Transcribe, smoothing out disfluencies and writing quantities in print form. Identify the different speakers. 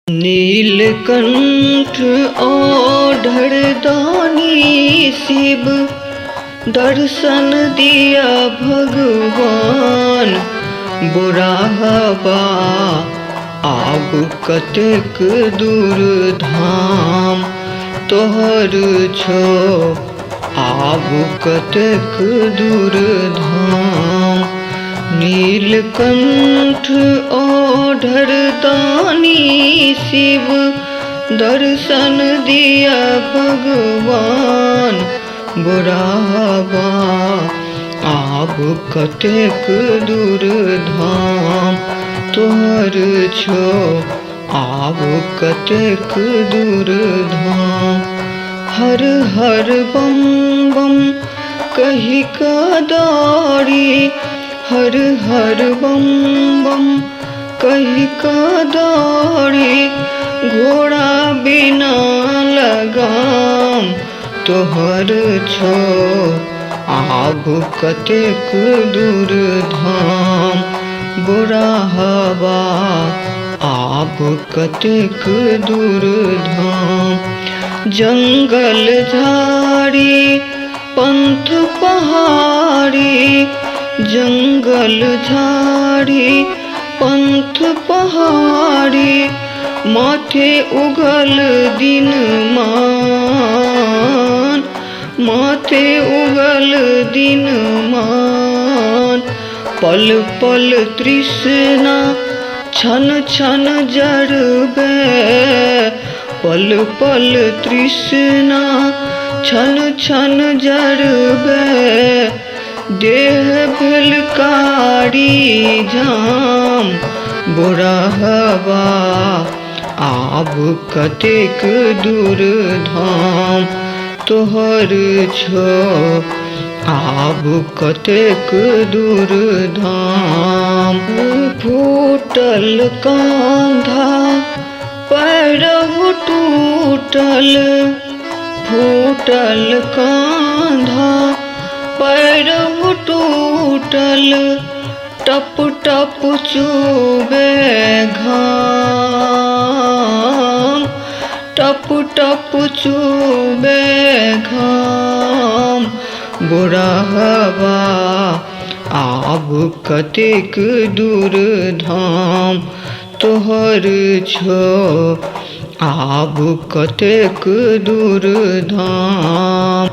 Speaker 1: नीलकंठ ओढ़ दानी शिव दर्शन दिया भगवान। बुरा हवा आब कतेक दूर धाम तोहर छो आब कतेक दूर धाम। नीलकंठ ओढ़ दानी शिव दर्शन दिया भगवान। बुरा हवा आब कतेक दूर धाम तोहर छो आब कतेक दूर धाम। हर हर बम बम कही का दौड़ी हर हर बम बम कही का दौड़ी। घोड़ा बिना लगाम तोहर छो आब कतेक दूर धाम। बुरा हवा आब कतेक दूर धाम। जंगल झाड़ी पंथ पहाड़ी जंगल झाड़ी पंथ पहाड़ी। माथे उगल दिन मान माथे उगल दिन मान। पल पल तृष्णा छन छन जरबे पल पल तृष्णा छन छन जरबे। देह भेल कारी जाम बुरा हवा आब कतेक दूर धाम तोहर छो आब कतेक दूर धाम। फूटल कांधा पैरहु टूटल फूटल कांधा पैरहु टूटल। टप टप चुबे घाम टप टप चुबे घाम। बुरा हवा आब कतेक दूर धाम तोहर छो आब कतेक दूर धाम।